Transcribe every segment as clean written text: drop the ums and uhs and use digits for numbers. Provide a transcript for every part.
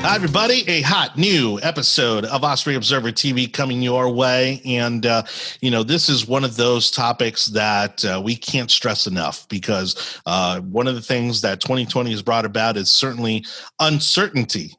Hi, everybody. A hot new episode of Osprey Observer TV coming your way. And, this is one of those topics that we can't stress enough because one of the things that 2020 has brought about is certainly uncertainty.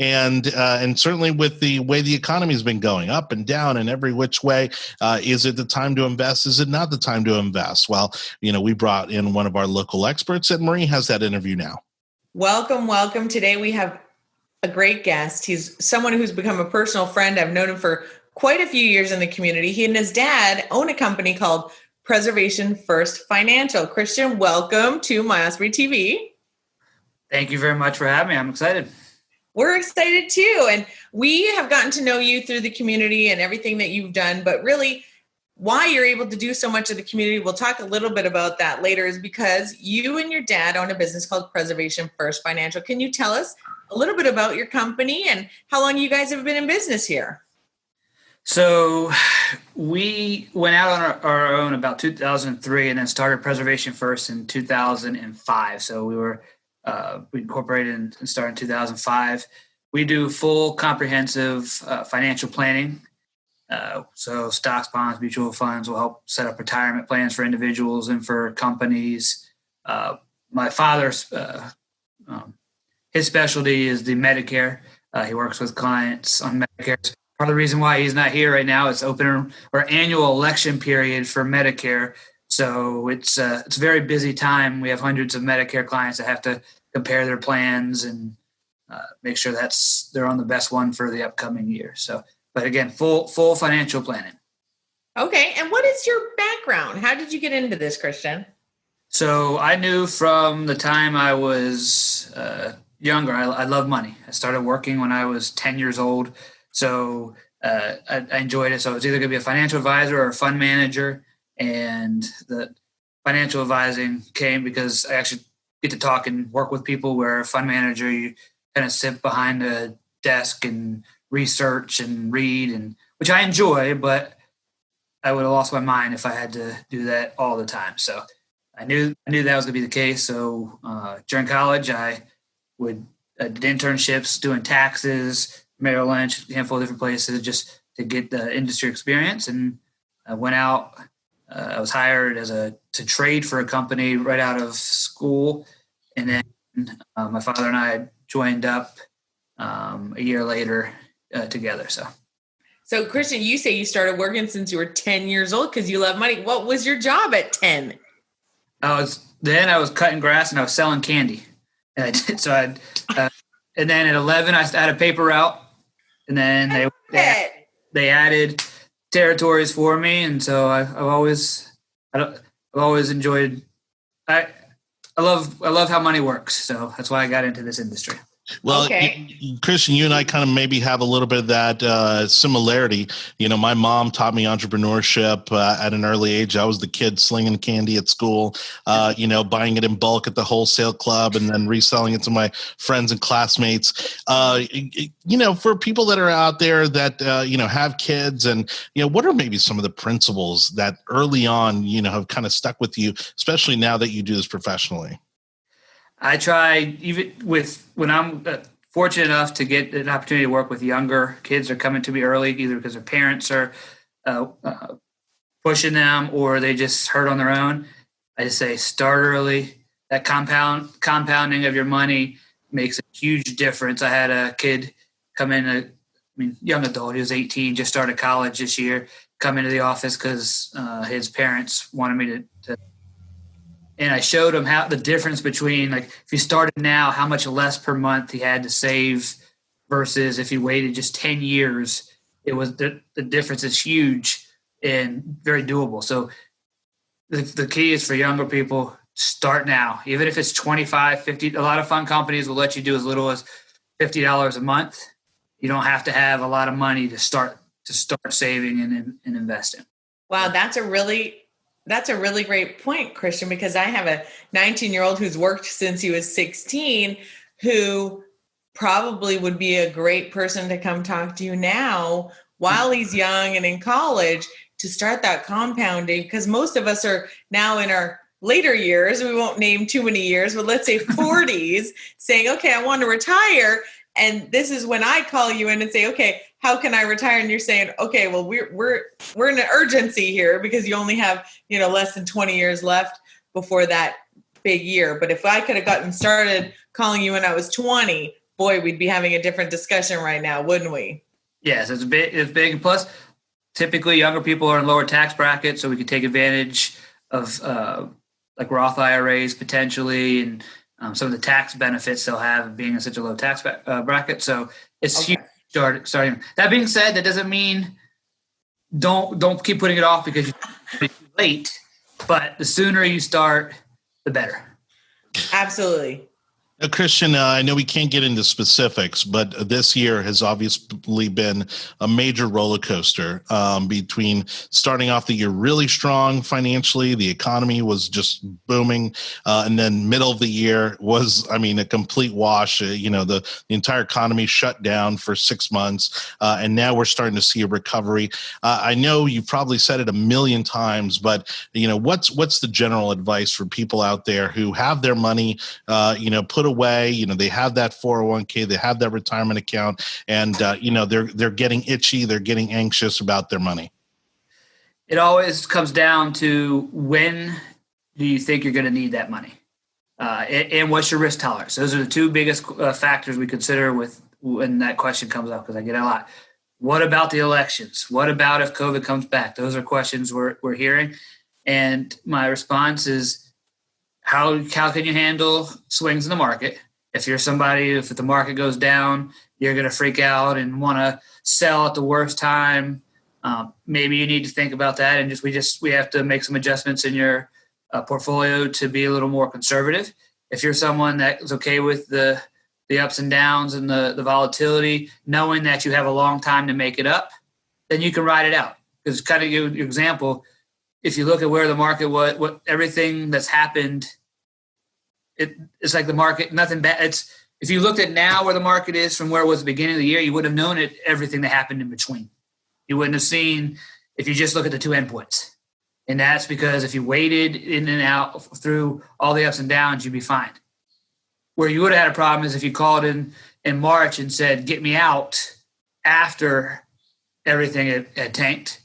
and certainly with the way the economy has been going up and down in every which way, is it the time to invest? Is it not the time to invest? Well, we brought in one of our local experts, and Marie has that interview now. Welcome. Today we have a great guest. He's someone who's become a personal friend. I've known him for quite a few years in the community. He and his dad own a company called Preservation First Financial. Christian, welcome to My Osprey TV. Thank you very much for having me. I'm excited. We're excited too. And we have gotten to know you through the community and everything that you've done, but really why you're able to do so much of the community, we'll talk a little bit about that later, is because you and your dad own a business called Preservation First Financial. Can you tell us a little bit about your company and how long you guys have been in business here? So we went out on our own about 2003 and then started Preservation First in 2005. So we incorporated and started in 2005. We do full comprehensive financial planning. So stocks, bonds, mutual funds will help set up retirement plans for individuals and for companies. My father's his specialty is the Medicare. He works with clients on Medicare. Part of the reason why he's not here right now is open or annual election period for Medicare. So it's a very busy time. We have hundreds of Medicare clients that have to compare their plans and make sure they're on the best one for the upcoming year. So, but again, full financial planning. Okay. And what is your background? How did you get into this, Christian? So I knew from the time I was younger, I love money. I started working when I was 10 years old. So I enjoyed it. So I was either going to be a financial advisor or a fund manager. And the financial advising came because I actually get to talk and work with people, where a fund manager, you kind of sit behind a desk and research and read, which I enjoy, but I would have lost my mind if I had to do that all the time. So I knew that was going to be the case. So during college, I did internships doing taxes, Merrill Lynch, a handful of different places, just to get the industry experience. And I went out. I was hired to trade for a company right out of school, and then my father and I joined up a year later together. So Christian, you say you started working since you were 10 years old because you love money. What was your job at 10? I was cutting grass and I was selling candy. And I did, and then at 11, I had a paper route, and then they added territories for me. And so I've always enjoyed, I love how money works. So that's why I got into this industry. Well, okay. Christian, you and I kind of maybe have a little bit of that similarity. My mom taught me entrepreneurship at an early age. I was the kid slinging candy at school, buying it in bulk at the wholesale club and then reselling it to my friends and classmates. For people that are out there that, have kids and, what are maybe some of the principles that early on, have kind of stuck with you, especially now that you do this professionally? I try, even when I'm fortunate enough to get an opportunity to work with younger kids, are coming to me early, either because their parents are pushing them or they just heard on their own. I just say start early. That compounding of your money makes a huge difference. I had a kid come in, young adult, he was 18, just started college this year, come into the office because his parents wanted me to and I showed him how the difference between, like, if he started now, how much less per month he had to save versus if he waited just 10 years. It was the difference is huge and very doable. So the key is for younger people, start now. Even if it's $25, $50, a lot of fund companies will let you do as little as $50 a month. You don't have to have a lot of money to start saving and investing. Wow, that's a really great point, Christian, because I have a 19-year-old who's worked since he was 16, who probably would be a great person to come talk to you now while he's young and in college to start that compounding, because most of us are now in our later years, we won't name too many years, but let's say 40s, saying, okay, I want to retire. And this is when I call you in and say, okay, how can I retire? And you're saying, okay, well, we're in an urgency here because you only have, less than 20 years left before that big year. But if I could have gotten started calling you when I was 20, boy, we'd be having a different discussion right now, wouldn't we? Yes, it's big. It's big. Plus, typically younger people are in lower tax brackets, so we could take advantage of like Roth IRAs potentially, and some of the tax benefits they'll have being in such a low tax bracket. So it's huge starting. That being said, that doesn't mean don't keep putting it off because you're too late. But the sooner you start, the better. Absolutely. Christian, I know we can't get into specifics, but this year has obviously been a major roller coaster between starting off the year really strong financially. The economy was just booming. And then middle of the year was, a complete wash. The entire economy shut down for 6 months. And now we're starting to see a recovery. I know you've probably said it a million times, but, what's the general advice for people out there who have their money, put away, they have that 401k, they have that retirement account, and they're getting itchy, they're getting anxious about their money? It always comes down to when do you think you're going to need that money, and what's your risk tolerance. Those are the two biggest factors we consider when that question comes up, because I get it a lot. What about the elections? What about if COVID comes back? Those are questions we're hearing, and my response is, How can you handle swings in the market? If you're somebody, if the market goes down, you're going to freak out and want to sell at the worst time. Maybe you need to think about that, and we have to make some adjustments in your portfolio to be a little more conservative. If you're someone that is okay with the ups and downs and the volatility, knowing that you have a long time to make it up, then you can ride it out. Because kind of your example, if you look at where the market was, what everything that's happened, it's like the market, nothing bad. If you looked at now where the market is from where it was the beginning of the year, you would have known everything that happened in between. You wouldn't have seen if you just look at the two endpoints. And that's because if you waited in and out through all the ups and downs, you'd be fine. Where you would have had a problem is if you called in March and said, get me out after everything had tanked,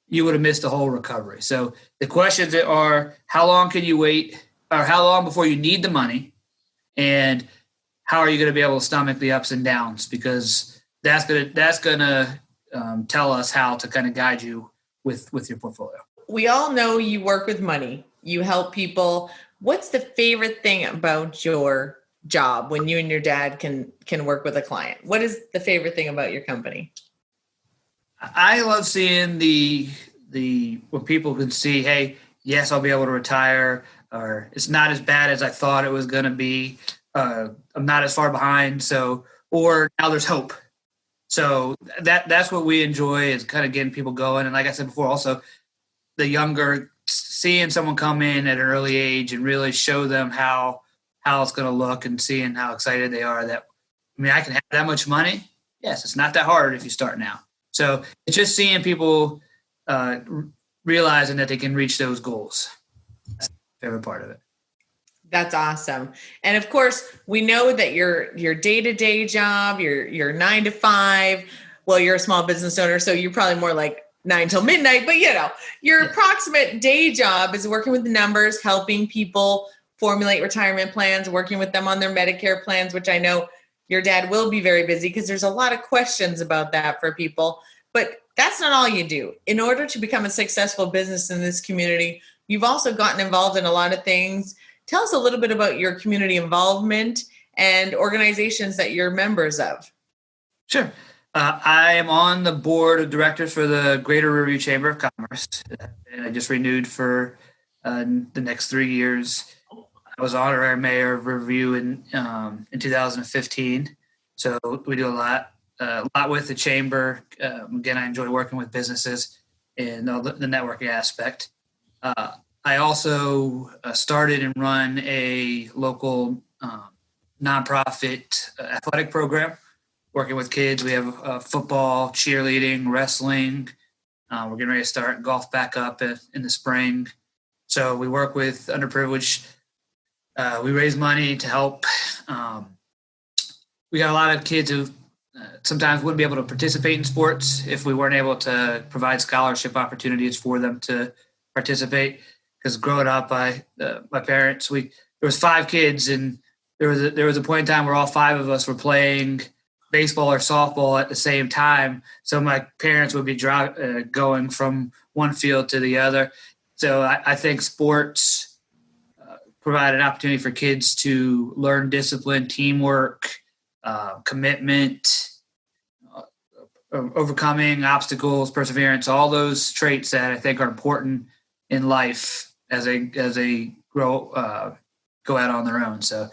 you would have missed the whole recovery. So the questions are, how long can you wait, or how long before you need the money, and how are you going to be able to stomach the ups and downs? Because that's going to tell us how to kind of guide you with your portfolio. We all know you work with money. You help people. What's the favorite thing about your job when you and your dad can work with a client? What is the favorite thing about your company? I love seeing the when people can see, hey, yes, I'll be able to retire, or it's not as bad as I thought it was going to be. I'm not as far behind. Or now there's hope. So that's what we enjoy, is kind of getting people going. And like I said before, also the younger, seeing someone come in at an early age and really show them how it's going to look, and seeing how excited they are that, I can have that much money. Yes, it's not that hard if you start now. So it's just seeing people realizing that they can reach those goals. That's my favorite part of it. That's awesome. And of course, we know that your day-to-day job, your 9 to 5, well, you're a small business owner, so you're probably more like 9 till midnight, but your approximate day job is working with the numbers, helping people formulate retirement plans, working with them on their Medicare plans, which I know your dad will be very busy because there's a lot of questions about that for people. But that's not all you do. In order to become a successful business in this community, you've also gotten involved in a lot of things. Tell us a little bit about your community involvement and organizations that you're members of. Sure. I am on the board of directors for the Greater Riverview Chamber of Commerce. And I just renewed for the next 3 years. I was honorary mayor of Riverview in 2015. So we do a lot with the chamber. Again, I enjoy working with businesses and the networking aspect. I also started and run a local nonprofit athletic program, working with kids. We have football, cheerleading, wrestling. We're getting ready to start golf back up in the spring. So we work with underprivileged. We raise money to help we got a lot of kids who sometimes wouldn't be able to participate in sports if we weren't able to provide scholarship opportunities for them to participate. Because growing up, my parents, there was 5 kids, and there was a point in time where all 5 of us were playing baseball or softball at the same time. So my parents would be going from one field to the other. So I think sports provide an opportunity for kids to learn discipline, teamwork, commitment, overcoming obstacles, perseverance, all those traits that I think are important in life as they go out on their own. So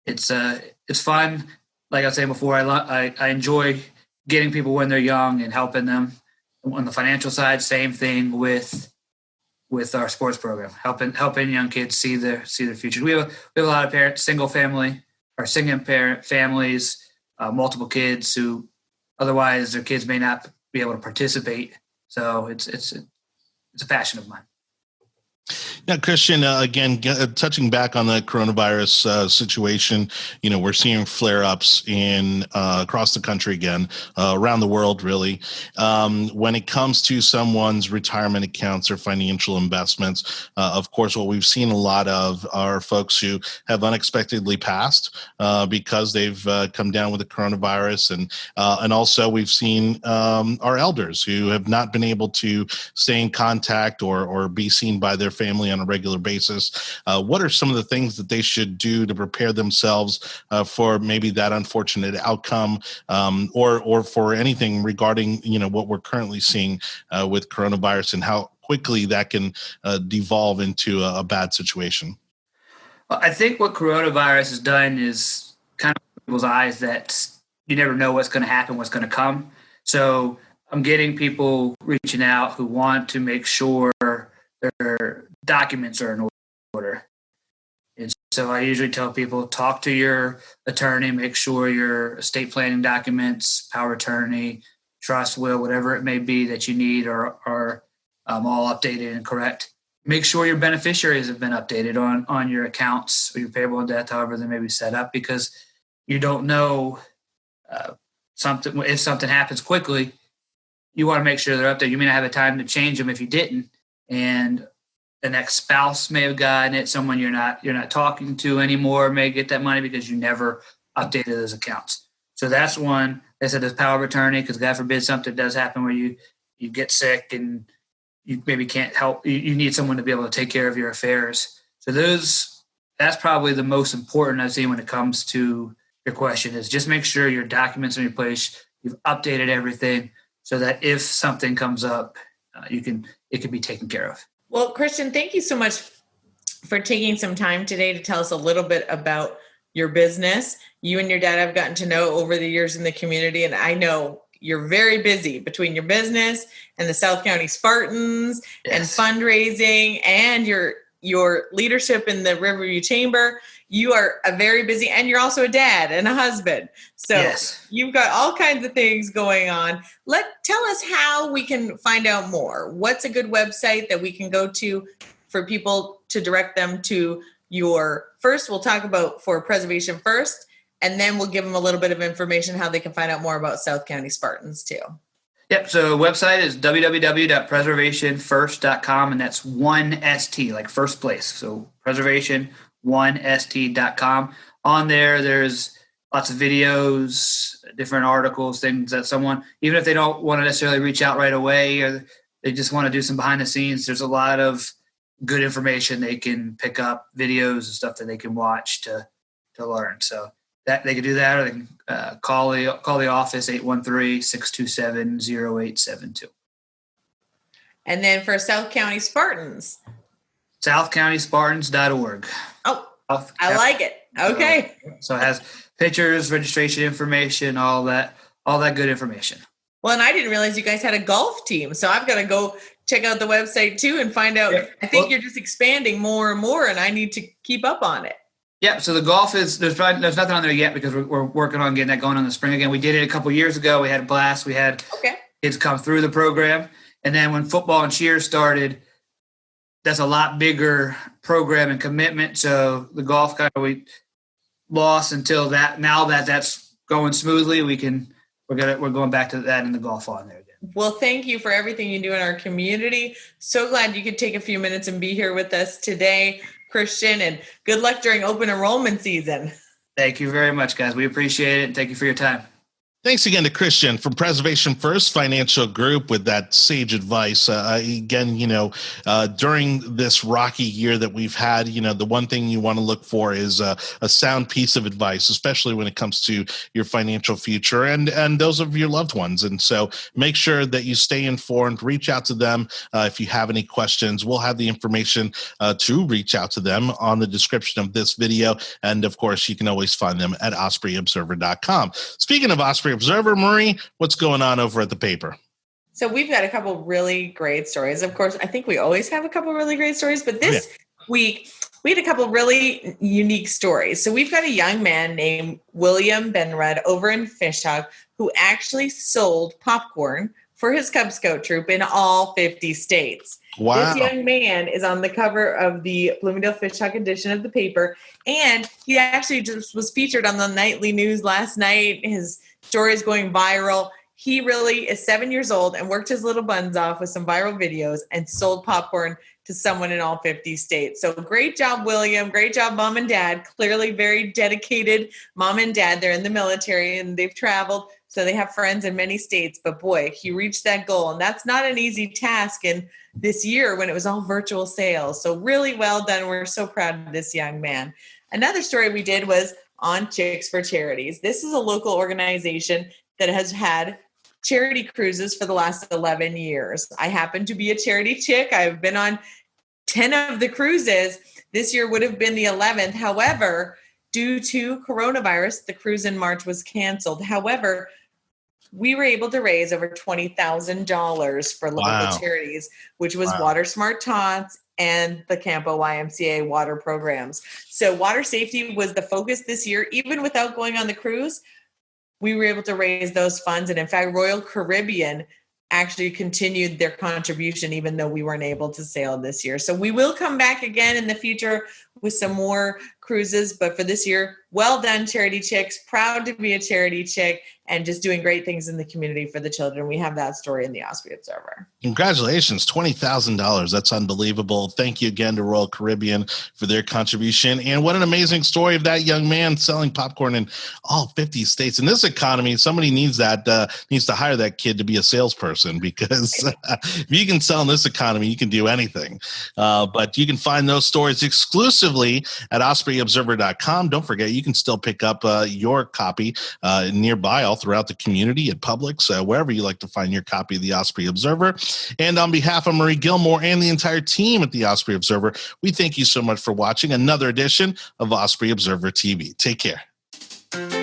it's fun. Like I was saying before, I enjoy getting people when they're young and helping them. On the financial side, same thing with our sports program, helping young kids see their future. We have a lot of parents, single parent families, multiple kids who otherwise their kids may not be able to participate. So it's a passion of mine. Now, Christian, again, touching back on the coronavirus situation, we're seeing flare-ups across the country again, around the world, really. When it comes to someone's retirement accounts or financial investments, of course, what we've seen a lot of are folks who have unexpectedly passed because they've come down with the coronavirus, and also we've seen our elders who have not been able to stay in contact or be seen by their family on a regular basis. What are some of the things that they should do to prepare themselves for maybe that unfortunate outcome, or for anything regarding what we're currently seeing with coronavirus and how quickly that can devolve into a bad situation? Well, I think what coronavirus has done is kind of open people's eyes that you never know what's going to happen, what's going to come. So I'm getting people reaching out who want to make sure their documents are in order. And so I usually tell people, talk to your attorney, make sure your estate planning documents, power of attorney, trust, will, whatever it may be that you need are all updated and correct. Make sure your beneficiaries have been updated on your accounts or your payable and death, however they may be set up, because you don't know if something happens quickly. You want to make sure they're updated. You may not have the time to change them if you didn't. And the next spouse may have gotten it. Someone you're not talking to anymore may get that money because you never updated those accounts. So that's one. They said there's power of attorney, because God forbid something does happen where you get sick and you maybe can't help. You need someone to be able to take care of your affairs. So that's probably the most important I've seen when it comes to your question, is just make sure your documents are in place. You've updated everything so that if something comes up, it can be taken care of. Well, Christian, thank you so much for taking some time today to tell us a little bit about your business. You and your dad I've gotten to know over the years in the community, and I know you're very busy between your business and the South County Spartans, yes, and fundraising and your leadership in the Riverview Chamber. You are a very busy, and you're also a dad and a husband. So yes, you've got all kinds of things going on. Tell us how we can find out more. What's a good website that we can go to for people to direct them to first we'll talk about For Preservation First, and then we'll give them a little bit of information how they can find out more about South County Spartans too. Yep. So website is www.preservationfirst.com, and that's 1ST, like first place. So preservation1st.com. On there's lots of videos, different articles, things that someone, even if they don't want to necessarily reach out right away, or they just want to do some behind the scenes, there's a lot of good information they can pick up, videos and stuff that they can watch to learn. So that they can do that, or they can call the office 813-627-0872. And then for South County Spartans, southcountyspartans.org. Oh, I like it. Okay. So it has pictures, registration information, all that good information. Well, and I didn't realize you guys had a golf team, so I've got to go check out the website too and find out. Yeah. I think you're just expanding more and more, and I need to keep up on it. Yeah, so the golf there's nothing on there yet because we're working on getting that going in the spring again. We did it a couple of years ago. We had a blast. We had kids come through the program, and then when football and cheer started, that's a lot bigger program and commitment. So the golf we lost until that. Now that's going smoothly, we're going back to that in the golf on there again. Well, thank you for everything you do in our community. So glad you could take a few minutes and be here with us today, Christian, and good luck during open enrollment season. Thank you very much, guys. We appreciate it. Thank you for your time. Thanks again to Christian from Preservation First Financial Group with that sage advice. Again, during this rocky year that we've had, the one thing you want to look for is a sound piece of advice, especially when it comes to your financial future and those of your loved ones. And so make sure that you stay informed, reach out to them. If you have any questions, we'll have the information to reach out to them on the description of this video. And of course, you can always find them at ospreyobserver.com. Speaking of Osprey Observer, Marie, what's going on over at the paper? So we've got a couple really great stories. Of course, I think we always have a couple really great stories, but this week we had a couple really unique stories. So we've got a young man named William Benred over in Fishhawk who actually sold popcorn for his Cub Scout troop in all 50 states. Wow. This young man is on the cover of the Bloomingdale Fishhawk edition of the paper, and he actually just was featured on the nightly news last night. His story is going viral. He really is 7 years old and worked his little buns off with some viral videos and sold popcorn to someone in all 50 states. So great job, William. Great job, mom and dad. Clearly very dedicated mom and dad. They're in the military and they've traveled, so they have friends in many states. But boy, he reached that goal. And that's not an easy task in this year when it was all virtual sales. So really well done. We're so proud of this young man. Another story we did was on Chicks for Charities. This is a local organization that has had charity cruises for the last 11 years. I happen to be a charity chick. I've been on 10 of the cruises. This year would have been the 11th. However, due to coronavirus, the cruise in March was canceled. However, we were able to raise over $20,000 for local charities, which was Water Smart Tots and the Campo YMCA water programs. So water safety was the focus this year. Even without going on the cruise, we were able to raise those funds. And in fact, Royal Caribbean actually continued their contribution, even though we weren't able to sail this year. So we will come back again in the future with some more cruises. But for this year, well done, Charity Chicks. Proud to be a charity chick and just doing great things in the community for the children. We have that story in the Osprey Observer. Congratulations, $20,000. That's unbelievable. Thank you again to Royal Caribbean for their contribution. And what an amazing story of that young man selling popcorn in all 50 states. In this economy, somebody needs to hire that kid to be a salesperson, because if you can sell in this economy, you can do anything. But you can find those stories exclusively at ospreyobserver.com. Don't forget, you can still pick up your copy nearby all throughout the community at Publix, wherever you like to find your copy of the Osprey Observer. And on behalf of Marie Gilmore and the entire team at the Osprey Observer, we thank you so much for watching another edition of Osprey Observer TV. Take care.